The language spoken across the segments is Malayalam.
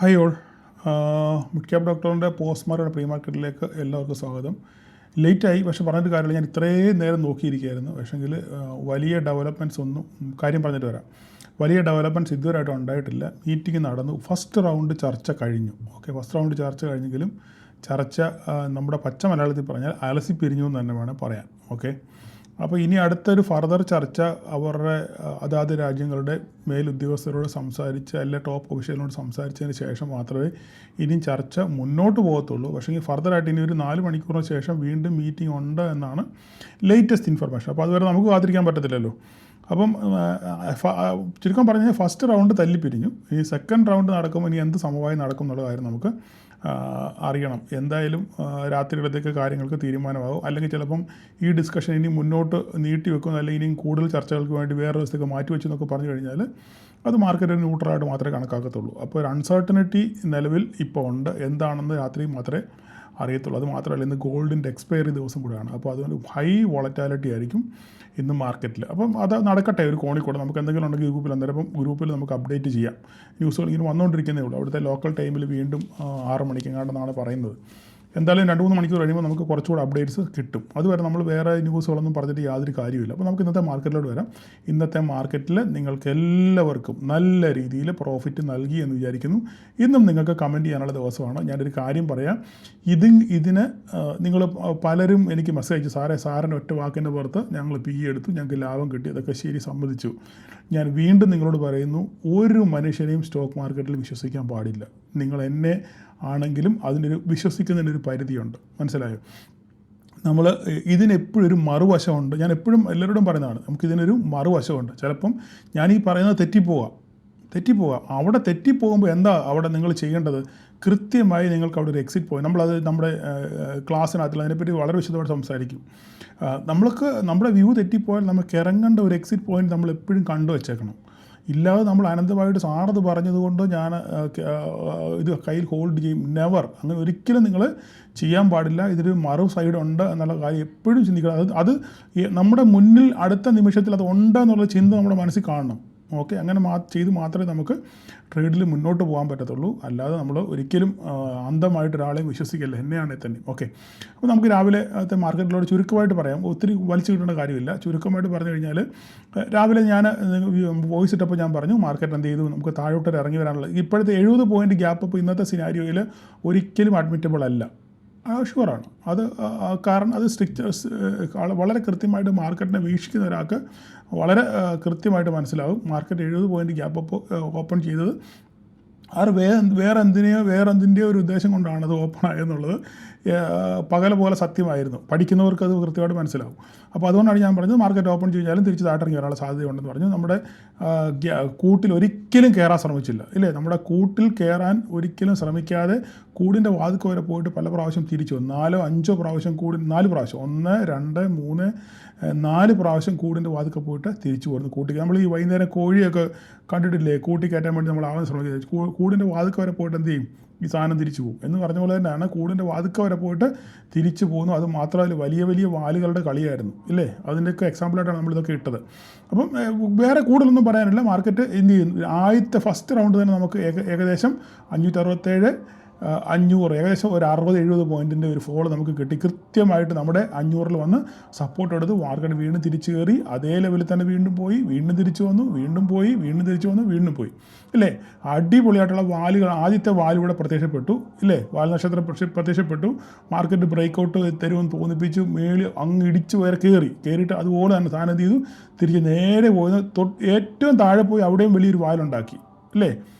Hi all. മിഡ് ക്യാപ് ഡോക്ടറിൻ്റെ പോസ്റ്റ് മാർക്കറ്റ് പ്രീ മാർക്കറ്റിലേക്ക് എല്ലാവർക്കും സ്വാഗതം. ലേറ്റായി, പക്ഷേ പറഞ്ഞിട്ട് കാര്യമില്ല. ഞാൻ ഇത്രയും നേരം നോക്കിയിരിക്കുകയായിരുന്നു. പക്ഷേങ്കിൽ വലിയ ഡെവലപ്മെൻറ്റ്സ് ഒന്നും കാര്യം പറഞ്ഞിട്ട് വരാം. വലിയ ഡെവലപ്മെൻറ്റ്സ് ഇതുവരെയായിട്ടും ഉണ്ടായിട്ടില്ല. മീറ്റിംഗ് നടന്നു, ഫസ്റ്റ് റൗണ്ട് ചർച്ച കഴിഞ്ഞു. ഫസ്റ്റ് റൗണ്ട് ചർച്ച കഴിഞ്ഞെങ്കിലും ചർച്ച നമ്മുടെ പച്ച മലയാളത്തിൽ പറഞ്ഞാൽ അലസി പിരിഞ്ഞു എന്ന് തന്നെ വേണം പറയാൻ. അപ്പോൾ ഇനി അടുത്തൊരു ഫർദർ ചർച്ച അവരുടെ അതാത് രാജ്യങ്ങളുടെ മേലുദ്യോഗസ്ഥരോട് സംസാരിച്ച് അല്ലെ ടോപ്പ് ഒഫീഷ്യലിനോട് സംസാരിച്ചതിന് ശേഷം മാത്രമേ ഇനിയും ചർച്ച മുന്നോട്ട് പോകത്തുള്ളൂ. പക്ഷേ ഫർദറായിട്ട് ഇനി ഒരു 4 മണിക്കൂറിന് ശേഷം വീണ്ടും മീറ്റിംഗ് ഉണ്ട് എന്നാണ് ലേറ്റസ്റ്റ് ഇൻഫർമേഷൻ. അപ്പോൾ അതുവരെ നമുക്ക് കാത്തിരിക്കാൻ പറ്റത്തില്ലല്ലോ. അപ്പം ചുരുക്കം പറഞ്ഞാൽ ഫസ്റ്റ് റൗണ്ട് തല്ലിപ്പിരിഞ്ഞു. ഈ സെക്കൻഡ് റൗണ്ട് നടക്കുമ്പോൾ ഇനി എന്ത് സമവായം നടക്കും എന്നുള്ള കാര്യം നമുക്ക് അറിയണം. എന്തായാലും രാത്രിയിലത്തേക്ക് കാര്യങ്ങൾക്ക് തീരുമാനമാകും. അല്ലെങ്കിൽ ചിലപ്പം ഈ ഡിസ്കഷൻ ഇനി മുന്നോട്ട് നീട്ടി വെക്കുന്നു, അല്ലെങ്കിൽ ഇനിയും കൂടുതൽ ചർച്ചകൾക്ക് വേണ്ടി വേറെ ദിവസത്തേക്ക് മാറ്റി വെച്ചു എന്നൊക്കെ പറഞ്ഞു കഴിഞ്ഞാൽ അത് മാർക്കറ്റ് ന്യൂട്രലായിട്ട് മാത്രമേ കണക്കാക്കത്തുള്ളൂ. അപ്പോൾ ഒരു അൺസർട്ടനിറ്റി നിലവിൽ ഇപ്പോൾ ഉണ്ട്. എന്താണെന്ന് രാത്രി മാത്രമേ അറിയത്തുള്ളൂ. അത് മാത്രമല്ല, ഇന്ന് ഗോൾഡിൻ്റെ എക്സ്പയറി ദിവസം കൂടെയാണ്. അപ്പോൾ അതുകൊണ്ട് ഹൈ വോളറ്റാലിറ്റി ആയിരിക്കും ഇന്ന് മാർക്കറ്റിൽ. അപ്പം അത് നടക്കട്ടെ. ഒരു കോണിക്കൂടെ നമുക്ക് എന്തെങ്കിലും ഉണ്ടെങ്കിൽ ഗ്രൂപ്പിൽ അന്നേരം ഗ്രൂപ്പിൽ നമുക്ക് അപ്ഡേറ്റ് ചെയ്യാം. ന്യൂസുകൾ ഇങ്ങനെ വന്നുകൊണ്ടിരിക്കുന്നേ ഉള്ളൂ. അവിടുത്തെ ലോക്കൽ ടൈമിൽ വീണ്ടും 6 മണിക്കെങ്ങാണ്ടെന്നാണ് പറയുന്നത്. എന്തായാലും 2-3 മണിക്കൂർ കഴിയുമ്പോൾ നമുക്ക് കുറച്ചുകൂടെ അപ്ഡേറ്റ്സ് കിട്ടും. അതുവരെ നമ്മൾ വേറെ ന്യൂസുകളൊന്നും പറഞ്ഞിട്ട് യാതൊരു കാര്യമില്ല. അപ്പോൾ നമുക്ക് ഇന്നത്തെ മാർക്കറ്റിലോട്ട് വരാം. ഇന്നത്തെ മാർക്കറ്റിൽ നിങ്ങൾക്ക് എല്ലാവർക്കും നല്ല രീതിയിൽ പ്രോഫിറ്റ് നൽകി എന്ന് വിചാരിക്കുന്നു. ഇന്നും നിങ്ങൾക്ക് കമൻറ്റ് ചെയ്യാനുള്ള ദിവസമാണ്. ഞാനൊരു കാര്യം പറയാം. ഇതിന് നിങ്ങൾ പലരും എനിക്ക് മെസ്സേജ് അയച്ചു, സാറിൻ്റെ ഒറ്റ വാക്കിൻ്റെ പുറത്ത് ഞങ്ങൾ PE എടുത്തു, ഞങ്ങൾക്ക് ലാഭം കിട്ടി, അതൊക്കെ ശരി, സമ്മതിച്ചു. ഞാൻ വീണ്ടും നിങ്ങളോട് പറയുന്നു, ഒരു മനുഷ്യനെയും സ്റ്റോക്ക് മാർക്കറ്റിൽ വിശ്വസിക്കാൻ പാടില്ല. നിങ്ങൾ എന്നെ ആണെങ്കിലും വിശ്വസിക്കുന്നതിനൊരു പരിധിയുണ്ട്. മനസ്സിലായോ? നമ്മൾ ഇതിനെപ്പോഴും ഒരു മറുവശമുണ്ട്. ഞാൻ എപ്പോഴും എല്ലാവരോടും പറയുന്നതാണ്, നമുക്കിതിനൊരു മറുവശമുണ്ട്. ചിലപ്പം ഞാൻ ഈ പറയുന്നത് തെറ്റിപ്പോകാം. അവിടെ തെറ്റിപ്പോകുമ്പോൾ എന്താ അവിടെ നിങ്ങൾ ചെയ്യേണ്ടത്? കൃത്യമായി നിങ്ങൾക്ക് അവിടെ ഒരു എക്സിറ്റ് പോയി. നമ്മളത് നമ്മുടെ ക്ലാസ്സിനകത്തിൽ അതിനെപ്പറ്റി വളരെ വിശദമായിട്ട് സംസാരിക്കും. നമ്മുടെ വ്യൂ തെറ്റിപ്പോയാൽ നമുക്ക് ഇറങ്ങേണ്ട ഒരു എക്സിറ്റ് പോയിൻറ്റ് നമ്മൾ എപ്പോഴും കണ്ടു വച്ചേക്കണം. ഇല്ലാതെ നമ്മൾ അനന്തമായിട്ട് സാറത് പറഞ്ഞതുകൊണ്ട് ഞാൻ ഇത് കയ്യിൽ ഹോൾഡ് ചെയ്യും, നെവർ. അങ്ങനെ ഒരിക്കലും നിങ്ങൾ ചെയ്യാൻ പാടില്ല. ഇതൊരു മറു സൈഡ് ഉണ്ട് എന്നുള്ള കാര്യം എപ്പോഴും ചിന്തിക്കണം. അത് നമ്മുടെ മുന്നിൽ അടുത്ത നിമിഷത്തിൽ അത് ഉണ്ട് എന്നുള്ള ചിന്ത നമ്മുടെ മനസ്സിൽ കാണണം. അങ്ങനെ ചെയ്ത് മാത്രമേ നമുക്ക് ട്രേഡിൽ മുന്നോട്ട് പോകാൻ പറ്റത്തുള്ളൂ. അല്ലാതെ നമ്മൾ ഒരിക്കലും അന്ധമായിട്ട് ഒരാളെയും വിശ്വസിക്കില്ല, എന്നെയാണെങ്കിൽ തന്നെ. അപ്പോൾ നമുക്ക് രാവിലത്തെ മാർക്കറ്റിലോട് ചുരുക്കമായിട്ട് പറയാം. ഒത്തിരി വലിച്ചു കിട്ടേണ്ട കാര്യമില്ല. ചുരുക്കമായിട്ട് പറഞ്ഞു കഴിഞ്ഞാൽ, രാവിലെ ഞാൻ വോയിസ് ഇട്ടപ്പോൾ ഞാൻ പറഞ്ഞു മാർക്കറ്റ് എന്ത് ചെയ്തു, നമുക്ക് താഴോട്ട് ഇറങ്ങി വരാനുള്ളത്. ഇപ്പോഴത്തെ 70 പോയിൻ്റ് ഗ്യാപ്പ് ഇപ്പോൾ ഇന്നത്തെ സിനാരിയോയിൽ ഒരിക്കലും അഡ്മിറ്റബിൾ അല്ല. ഷുവറാണ് അത്. കാരണം അത് വളരെ കൃത്യമായിട്ട് മാർക്കറ്റിനെ വീക്ഷിക്കുന്ന ഒരാൾക്ക് വളരെ കൃത്യമായിട്ട് മനസ്സിലാവും. മാർക്കറ്റ് 70 പോയിൻ്റ് ഗ്യാപ്പ് ഓപ്പൺ ചെയ്തത് അത് വേറെ എന്തിൻ്റെയോ ഒരു ഉദ്ദേശം കൊണ്ടാണ് അത് ഓപ്പൺ ആയെന്നുള്ളത് പകല പോലെ സത്യമായിരുന്നു. പഠിക്കുന്നവർക്ക് അത് കൃത്യമായിട്ട് മനസ്സിലാവും. അപ്പോൾ അതുകൊണ്ടാണ് ഞാൻ പറഞ്ഞത് മാർക്കറ്റ് ഓപ്പൺ കഴിഞ്ഞാലും തിരിച്ച് താട്ടിറങ്ങി വരാനുള്ള സാധ്യതയുണ്ടെന്ന് പറഞ്ഞു. നമ്മുടെ കൂട്ടിൽ ഒരിക്കലും കയറാൻ ശ്രമിച്ചില്ല, ഇല്ലേ? നമ്മുടെ കൂട്ടിൽ കയറാൻ ഒരിക്കലും ശ്രമിക്കാതെ കൂടിൻ്റെ വാതിൽക്ക് വരെ പോയിട്ട് പല പ്രാവശ്യം തിരിച്ചു വന്നു. 4-5 പ്രാവശ്യം 4 പ്രാവശ്യം 1, 2, 3, 4 പ്രാവശ്യം കൂടിൻ്റെ വാതിൽക്ക് പോയിട്ട് തിരിച്ചു പോരുന്നു. കൂട്ടിക്ക് നമ്മൾ ഈ വൈകുന്നേരം കോഴിയൊക്കെ കണ്ടിട്ടില്ലേ? കൂട്ടി കയറ്റാൻ വേണ്ടി നമ്മൾ ആവാൻ ശ്രമിക്കുന്നത്. കൂടിൻ്റെ വാതിൽക്ക് വരെ പോയിട്ട് എന്ത് ചെയ്യും? ഈ സാധനം തിരിച്ചു പോകും എന്ന് പറഞ്ഞ പോലെ തന്നെയാണ്. കൂടിൻ്റെ വാതിൽക്ക് വരെ പോയിട്ട് തിരിച്ചു പോകുന്നു. അത് മാത്രമല്ല, വലിയ വലിയ വാലുകളുടെ കളിയായിരുന്നു, ഇല്ലേ? അതിൻ്റെയൊക്കെ എക്സാമ്പിളായിട്ടാണ് നമ്മളിതൊക്കെ ഇട്ടത്. അപ്പം വേറെ കൂടുതലൊന്നും പറയാനില്ല. മാർക്കറ്റ് എന്ത് ചെയ്യുന്നു? ആദ്യത്തെ ഫസ്റ്റ് റൗണ്ട് തന്നെ നമുക്ക് ഏകദേശം 567, 500, ഏകദേശം ഒരു 60-70 പോയിൻറ്റിൻ്റെ ഒരു ഫോൾ നമുക്ക് കിട്ടി. കൃത്യമായിട്ട് നമ്മുടെ 500-ൽ വന്ന് സപ്പോർട്ട് എടുത്ത് മാർക്കറ്റ് വീണ്ടും തിരിച്ചു കയറി അതേ ലെവലിൽ തന്നെ വീണ്ടും പോയി, വീണ്ടും തിരിച്ചു വന്നു, വീണ്ടും പോയി, വീണ്ടും തിരിച്ചു വന്നു, വീണ്ടും പോയി, ഇല്ലേ? അടിപൊളിയായിട്ടുള്ള വാലുകൾ. ആദ്യത്തെ വാല് ഇവിടെ പ്രത്യക്ഷപ്പെട്ടു, ഇല്ലേ? വാൽ നക്ഷത്രം പ്രത്യക്ഷപ്പെട്ടു. മാർക്കറ്റ് ബ്രേക്കൗട്ട് തരുമെന്ന് തോന്നിപ്പിച്ചു. അങ്ങ് ഇടിച്ച് വരെ കയറിയിട്ട് അതുപോലെ തന്നെ സാധനം എന്ത് ചെയ്തു? തിരിച്ച് നേരെ പോയത് ഏറ്റവും താഴെ പോയി അവിടെയും വലിയൊരു വാലുണ്ടാക്കി, ഇല്ലേ?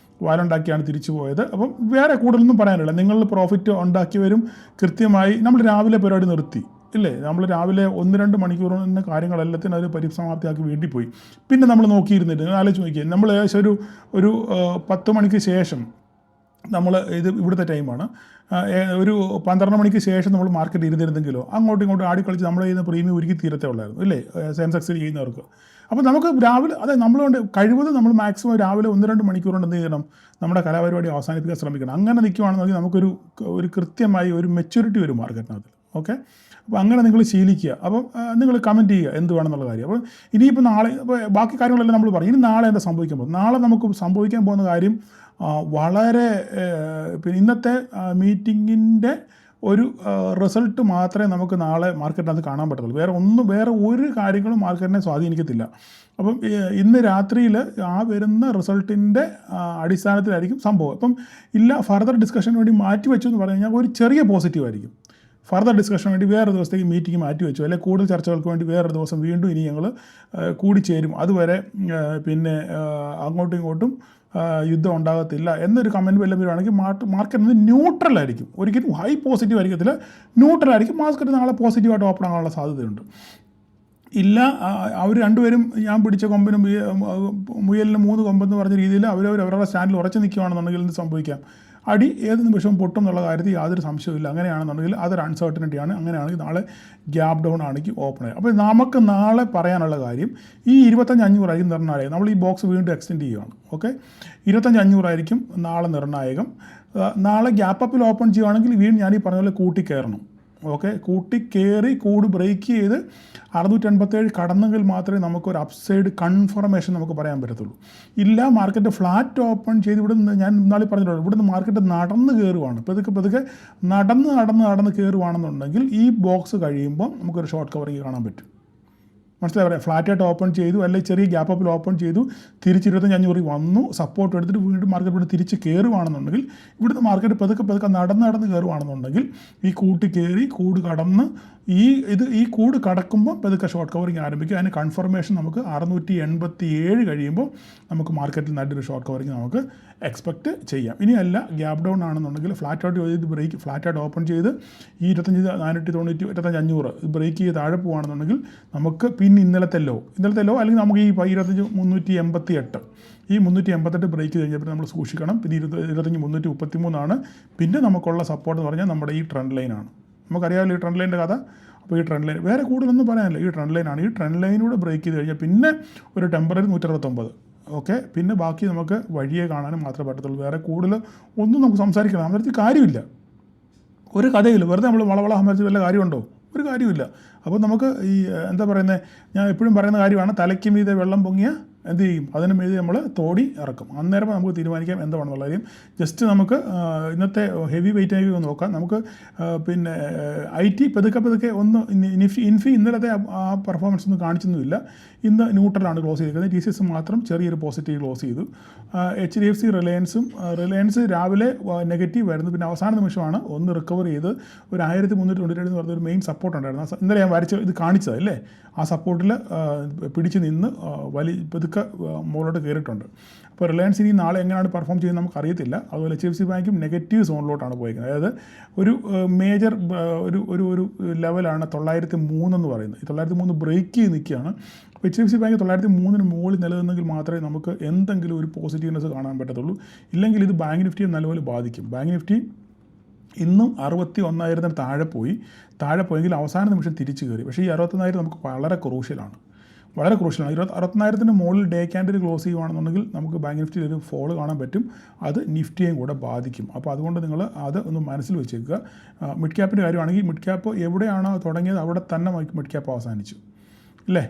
വാലുണ്ടാക്കിയാണ് തിരിച്ചു പോയത്. അപ്പം വേറെ കൂടുതലൊന്നും പറയാനില്ല. നിങ്ങൾ പ്രോഫിറ്റ് ഉണ്ടാക്കിയവരും കൃത്യമായി നമ്മൾ രാവിലെ പരിപാടി നിർത്തി, ഇല്ലേ? നമ്മൾ രാവിലെ 1-2 മണിക്കൂറിന് കാര്യങ്ങളെല്ലാത്തിനും അത് പരിസമാപ്തിയാക്കി വീട്ടിൽ പോയി. പിന്നെ നമ്മൾ നോക്കിയിരുന്നിട്ട് ആലോചിച്ച് നോക്കിയാൽ നമ്മൾ ഏകദേശം ഒരു 10 മണിക്ക് ശേഷം നമ്മൾ ഇവിടുത്തെ ടൈമാണ്, ഒരു 12 മണിക്ക് ശേഷം നമ്മൾ മാർക്കറ്റ് ഇരുന്നിരുന്നെങ്കിലോ അങ്ങോട്ടും ഇങ്ങോട്ടും ആടിക്കളിച്ച് നമ്മൾ ചെയ്യുന്ന പ്രീമിയം ഒരുക്കി തീരത്തേ ഉള്ളായിരുന്നു, ഇല്ലേ? സെൻസെക്സിൽ ചെയ്യുന്നവർക്ക്. അപ്പോൾ നമുക്ക് രാവിലെ നമ്മളുകൊണ്ട് കഴിവതും നമ്മൾ മാക്സിമം രാവിലെ 1-2 മണിക്കൂർ കൊണ്ട് എന്ത് ചെയ്യണം? നമ്മുടെ കലാപരിപാടി അവസാനിപ്പിക്കാൻ ശ്രമിക്കണം. അങ്ങനെ നിൽക്കുകയാണെന്നുണ്ടെങ്കിൽ നമുക്കൊരു കൃത്യമായി ഒരു മെച്യൂരിറ്റി വരും മാർക്കറ്റിനകത്ത്. അപ്പോൾ അങ്ങനെ നിങ്ങൾ ശീലിക്കുക. അപ്പം നിങ്ങൾ കമൻറ്റ് ചെയ്യുക എന്ത് വേണമെന്നുള്ള കാര്യം. അപ്പോൾ ഇനിയിപ്പോൾ നാളെ ബാക്കി കാര്യങ്ങളെല്ലാം നമ്മൾ പറയും. ഇനി നാളെ എന്താ സംഭവിക്കാൻ പോകുന്നത്? നാളെ നമുക്ക് സംഭവിക്കാൻ പോകുന്ന കാര്യം വളരെ പിന്നെ ഇന്നത്തെ മീറ്റിങ്ങിൻ്റെ ഒരു റിസൾട്ട് മാത്രമേ നമുക്ക് നാളെ മാർക്കറ്റിനകത്ത് കാണാൻ പറ്റത്തുള്ളൂ. വേറെ ഒരു കാര്യങ്ങളും മാർക്കറ്റിനെ സ്വാധീനിക്കത്തില്ല. അപ്പം ഇന്ന് രാത്രിയിൽ ആ വരുന്ന റിസൾട്ടിൻ്റെ അടിസ്ഥാനത്തിലായിരിക്കും സംഭവം. അപ്പം ഇല്ല ഫർദർ ഡിസ്കഷന് വേണ്ടി മാറ്റി വെച്ചു എന്ന് പറഞ്ഞു കഴിഞ്ഞാൽ ഒരു ചെറിയ പോസിറ്റീവ് ആയിരിക്കും. ഫർദർ ഡിസ്കഷന് വേണ്ടി വേറൊരു ദിവസത്തേക്ക് മീറ്റിംഗ് മാറ്റി വെച്ചു, അല്ലെങ്കിൽ കൂടുതൽ ചർച്ചകൾക്ക് വേണ്ടി വേറൊരു ദിവസം വീണ്ടും ഇനി ഞങ്ങൾ കൂടിച്ചേരും, അതുവരെ പിന്നെ അങ്ങോട്ടും ഇങ്ങോട്ടും യുദ്ധം ഉണ്ടാകത്തില്ല എന്നൊരു കമൻറ്റ് വല്ലതും വരുവാണെങ്കിൽ മാർക്കറ്റ് ന്യൂട്രലായിരിക്കും. ഒരിക്കലും ഹൈ പോസിറ്റീവ് ആയിരിക്കത്തില്ല, ന്യൂട്രലായിരിക്കും. മാർക്കറ്റ് നാളെ പോസിറ്റീവായിട്ട് ഓപ്പൺ ആകാനുള്ള സാധ്യതയുണ്ട്. ഇല്ല അവർ രണ്ടുപേരും ഞാൻ പിടിച്ച കൊമ്പിനും മുയലിന് 3 കൊമ്പെന്ന് പറഞ്ഞ രീതിയിൽ അവരവരുടെ സ്റ്റാൻഡിൽ ഉറച്ചു നിൽക്കുകയാണെന്നുണ്ടെങ്കിൽ എന്ത് സംഭവിക്കാം? അടി ഏത് നിമിഷവും പൊട്ടും എന്നുള്ള കാര്യത്തിൽ യാതൊരു സംശയമില്ല. അങ്ങനെയാണെന്നുണ്ടെങ്കിൽ അതൊരു അൺസർട്ടനിറ്റിയാണ്. അങ്ങനെയാണെങ്കിൽ നാളെ ഗ്യാപ്പ് ഡൗൺ ആണെങ്കിൽ ഓപ്പൺ ആയി. അപ്പോൾ നമുക്ക് നാളെ പറയാനുള്ള കാര്യം ഈ 25,500 ആയിരിക്കും നിർണായകം. നമ്മൾ ഈ ബോക്സ് വീണ്ടും എക്സ്റ്റെൻഡ് ചെയ്യുകയാണ്. ഓക്കെ, 25,500 ആയിരിക്കും നാളെ നിർണായകം. നാളെ ഗ്യാപ്പ് അപ്പിൽ ഓപ്പൺ ചെയ്യുകയാണെങ്കിൽ വീണ്ടും ഞാൻ ഈ പറഞ്ഞ പോലെ കൂട്ടി കയറണം. ഓക്കെ, കൂട്ടി കയറി കൂട് ബ്രേക്ക് ചെയ്ത് 687 കടന്നെങ്കിൽ മാത്രമേ നമുക്കൊരു അപ്സൈഡ് കൺഫർമേഷൻ നമുക്ക് പറയാൻ പറ്റത്തുള്ളൂ. ഇല്ല മാർക്കറ്റ് ഫ്ലാറ്റ് ഓപ്പൺ ചെയ്ത് ഇവിടുന്ന് ഞാൻ ഇന്നാളെ പറഞ്ഞിട്ടുള്ളൂ, ഇവിടുന്ന് മാർക്കറ്റ് നടന്ന് കയറുവാണ്, പതുക്കെ നടന്ന് കയറുവാണെന്നുണ്ടെങ്കിൽ ഈ ബോക്സ് കഴിയുമ്പോൾ നമുക്കൊരു ഷോർട്ട് കവറിങ് കാണാൻ പറ്റും. മനസ്സിലായി പറയാം. ഫ്ലാറ്റായിട്ട് ഓപ്പൺ ചെയ്തു, അല്ലെങ്കിൽ ചെറിയ ഗ്യാപ്പ് അപ്പിൽ ഓപ്പൺ ചെയ്തു, തിരിച്ച് 25,500 വന്നു, സപ്പോർട്ട് എടുത്തിട്ട് വീണ്ടും മാർക്കറ്റ് ഇവിടെ തിരിച്ച് കയറുവാണെന്നുണ്ടെങ്കിൽ, ഇവിടുത്തെ മാർക്കറ്റ് പതുക്കെ നടന്ന് കയറുവാണെന്നുണ്ടെങ്കിൽ ഈ കൂട്ടി കയറി കൂട് കടന്ന് ഈ കൂട് കടക്കുമ്പോൾ പതുക്കെ ഷോർട്ട് കവറിങ് ആരംഭിക്കും. അതിന് കൺഫർമേഷൻ നമുക്ക് 687 കഴിയുമ്പോൾ നമുക്ക് മാർക്കറ്റിൽ നല്ലൊരു ഷോർട്ട് കവറിങ് നമുക്ക് എക്സ്പെക്റ്റ് ചെയ്യാം. ഇനിയല്ല ഗ്യാപ്പ് ഡൗൺ ആണെന്നുണ്ടെങ്കിൽ ഫ്ലാറ്റായിട്ട് ഓപ്പൺ ചെയ്ത് ഈ 25,500 ബ്രേക്ക് ചെയ്ത് താഴെ പോവുകയാണെന്നുണ്ടെങ്കിൽ നമുക്ക് പിന്നെ ഇന്നലത്തെ ലോ അല്ലെങ്കിൽ നമുക്ക് ഈ 25,388 ഈ 388 ബ്രേക്ക് കഴിഞ്ഞപ്പോൾ നമ്മൾ സൂക്ഷിക്കണം. പിന്നെ 25,333 പിന്നെ നമുക്കുള്ള സപ്പോർട്ട് എന്ന് പറഞ്ഞാൽ നമ്മുടെ ഈ ട്രെൻഡ് ലൈനാണ്. നമുക്കറിയാമല്ലോ ഈ ട്രെൻഡ് ലൈനിൻ്റെ കഥ. അപ്പോൾ ഈ ട്രെൻഡ് ലൈൻ വേറെ കൂടുതലൊന്നും പറയാനില്ല, ഈ ട്രെൻഡ് ലൈനാണ്. ഈ ട്രെൻഡ് ലൈനിലൂടെ ബ്രേക്ക് ചെയ്ത് കഴിഞ്ഞാൽ പിന്നെ ഒരു ടെമ്പററി 169. ഓക്കെ, പിന്നെ ബാക്കി നമുക്ക് വഴിയെ കാണാനും മാത്രമേ പറ്റത്തുള്ളൂ. വേറെ കൂടുതൽ ഒന്നും നമുക്ക് സംസാരിക്കണം, അന്നേരത്തിൽ കാര്യമില്ല, ഒരു കഥയില്ല. വെറുതെ നമ്മൾ വളവള സംസാരിച്ച് വല്ല കാര്യമുണ്ടോ? ഒരു കാര്യമില്ല. അപ്പോൾ നമുക്ക് ഈ എന്താ പറയുന്നത്, ഞാൻ എപ്പോഴും പറയുന്ന കാര്യമാണ്, തലയ്ക്ക് മീതെ വെള്ളം പൊങ്ങിയ എന്ത് ചെയ്യും, അതിന് മീതെ നമ്മൾ തോടി ഇറക്കും. അന്നേരം നമുക്ക് തീരുമാനിക്കാം എന്താണെന്നുള്ള കാര്യം. ജസ്റ്റ് നമുക്ക് ഇന്നത്തെ ഹെവി വെയിറ്റ് ആയി നോക്കാം. നമുക്ക് പിന്നെ IT പതുക്കെ ഒന്ന് ഇൻഫി ഇന്നലത്തെ ആ പെർഫോമൻസ് ഒന്നും കാണിച്ചൊന്നുമില്ല. ഇന്ന് ന്യൂട്രലാണ് ക്ലോസ് ചെയ്തിരിക്കുന്നത്. TCS മാത്രം ചെറിയൊരു പോസിറ്റീവ് ക്ലോസ് ചെയ്തു. HDFC റിലയൻസ് രാവിലെ നെഗറ്റീവ് ആയിരുന്നു, പിന്നെ അവസാന നിമിഷമാണ് ഒന്ന് റിക്കവർ ചെയ്ത് ഒരു 1397 എന്ന് പറഞ്ഞൊരു മെയിൻ സപ്പോർട്ട് ഉണ്ടായിരുന്നു. ഇന്നലെ ഞാൻ ഇത് കാണിച്ചതല്ലേ, ആ സപ്പോർട്ടിൽ പിടിച്ച് നിന്ന് പതുക്കെ മുകളിലോട്ട് കയറിയിട്ടുണ്ട്. അപ്പോൾ റിലയൻസ് ഇനി നാളെ എങ്ങനെയാണ് പെർഫോം ചെയ്യുന്നത് നമുക്കറിയത്തില്ല. അതുപോലെ HDFC ബാങ്കും നെഗറ്റീവ് സോണിലോട്ടാണ് പോയിരിക്കുന്നത്. അതായത് ഒരു മേജർ ഒരു ലെവലാണ് 903 എന്ന് പറയുന്നത്. ഈ 903 ബ്രേക്ക് ചെയ്ത് നിൽക്കുകയാണ്. അപ്പോൾ HDFC ബാങ്ക് 903 മുകളിൽ നിലനിന്നെങ്കിൽ മാത്രമേ നമുക്ക് എന്തെങ്കിലും ഒരു പോസിറ്റീവ്നെസ് കാണാൻ പറ്റത്തുള്ളൂ. ഇല്ലെങ്കിൽ ഇത് ബാങ്ക് നിഫ്റ്റിയെ നല്ലപോലെ ബാധിക്കും. ബാങ്ക് നിഫ്റ്റി ഇന്നും 61,000 താഴെ പോയെങ്കിൽ അവസാന നിമിഷം തിരിച്ചു കയറി. പക്ഷേ ഈ 61,000 നമുക്ക് വളരെ ക്രൂഷ്യലാണ്. 61,000 മുകളിൽ ഡേ ക്യാൻഡിൽ ക്ലോസ് ചെയ്യുകയാണെന്നുണ്ടെങ്കിൽ നമുക്ക് ബാങ്ക് നിഫ്റ്റിയിൽ ഒരു ഫോൾ കാണാൻ പറ്റും. അത് നിഫ്റ്റിയെയും കൂടെ ബാധിക്കും. അപ്പോൾ അതുകൊണ്ട് നിങ്ങൾ അത് ഒന്ന് മനസ്സിൽ വെച്ചേക്കുക. മിഡ് ക്യാപ്പിൻ്റെ കാര്യമാണെങ്കിൽ മിഡ് ക്യാപ്പ് എവിടെയാണോ തുടങ്ങിയത് അവിടെ തന്നെ മിഡ് ക്യാപ്പ് അവസാനിച്ചു, അല്ലേ?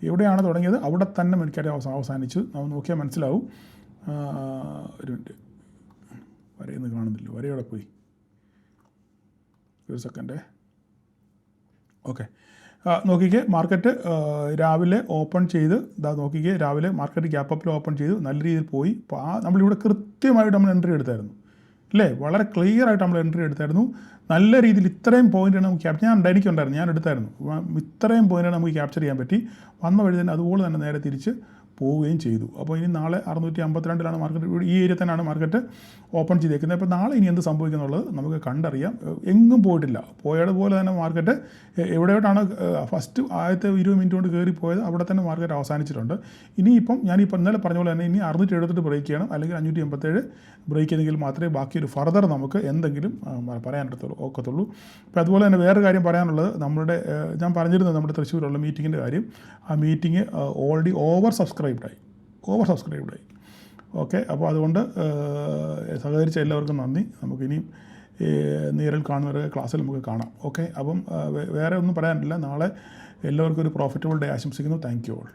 എവിടെയാണ് തുടങ്ങിയത് അവിടെ തന്നെ മിഡ് ക്യാപ്പ് അവസാനിച്ചു. നമ്മൾ നോക്കിയാൽ മനസ്സിലാവും. ഒരു മിനിറ്റ്, വരയൊന്നും കാണുന്നില്ല, വരയോടെ പോയി, ഒരു സെക്കൻഡ്. ഓക്കെ, നോക്കിക്കേ, മാർക്കറ്റ് രാവിലെ ഓപ്പൺ ചെയ്ത് നോക്കിക്കേ, രാവിലെ മാർക്കറ്റ് ഗ്യാപ്പ് അപ്പിൽ ഓപ്പൺ ചെയ്തു, നല്ല രീതിയിൽ പോയി. നമ്മളിവിടെ കൃത്യമായിട്ട് നമ്മൾ എൻട്രി എടുത്തായിരുന്നു, അല്ലേ? വളരെ ക്ലിയർ ആയിട്ട് നമ്മൾ എൻട്രി എടുത്തായിരുന്നു. നല്ല രീതിയിൽ ഇത്രയും പോയിൻ്റാണ് നമുക്ക് എനിക്കുണ്ടായിരുന്നു, ഞാൻ എടുത്തായിരുന്നു. ഇത്രയും പോയിൻ്റാണ് നമുക്ക് ക്യാപ്ചർ ചെയ്യാൻ പറ്റി. വന്ന വഴി തന്നെ അതുപോലെ തന്നെ നേരെ തിരിച്ച് പോവുകയും ചെയ്തു. അപ്പോൾ ഇനി നാളെ 652 മാർക്കറ്റ്, ഈ ഏരിയ തന്നെയാണ് മാർക്കറ്റ് ഓപ്പൺ ചെയ്തേക്കുന്നത്. അപ്പോൾ നാളെ ഇനി എന്ത് സംഭവിക്കുന്നുള്ളത് നമുക്ക് കണ്ടറിയാം. എങ്ങും പോയിട്ടില്ല, പോയതുപോലെ തന്നെ മാർക്കറ്റ് എവിടെയോട്ടാണ് ഫസ്റ്റ് ആദ്യത്തെ 20 മിനിറ്റ് കൊണ്ട് കയറി പോയത് അവിടെ തന്നെ മാർക്കറ്റ് അവസാനിച്ചിട്ടുണ്ട്. ഇനിയിപ്പം ഞാനിപ്പോൾ ഇന്നലെ പറഞ്ഞ പോലെ തന്നെ ഇനി 678 ബ്രേക്ക് ചെയ്യണം, അല്ലെങ്കിൽ 587 ബ്രേക്ക് ചെയ്തെങ്കിൽ മാത്രമേ ബാക്കി ഒരു ഫർദർ നമുക്ക് എന്തെങ്കിലും ഒക്കത്തുള്ളൂ. അപ്പോൾ അതുപോലെ തന്നെ വേറൊരു കാര്യം പറയാനുള്ളത്, ഞാൻ പറഞ്ഞിരുന്നത് നമ്മുടെ തൃശ്ശൂരുള്ള മീറ്റിങ്ങിൻ്റെ കാര്യം. ആ മീറ്റിംഗ് ഓൾറെഡി ഓവർ സബ്സ്ക്രൈബ്ഡായി. ഓക്കെ, അപ്പോൾ അതുകൊണ്ട് സഹകരിച്ച എല്ലാവർക്കും നന്ദി. നമുക്കിനിയും നേരിൽ കാണുന്നവരെ ക്ലാസ്സിൽ നമുക്ക് കാണാം. ഓക്കെ, അപ്പം വേറെ ഒന്നും പറയാനില്ല. നാളെ എല്ലാവർക്കും ഒരു പ്രോഫിറ്റബിൾ ഡേ ആശംസിക്കുന്നു. Thank you all.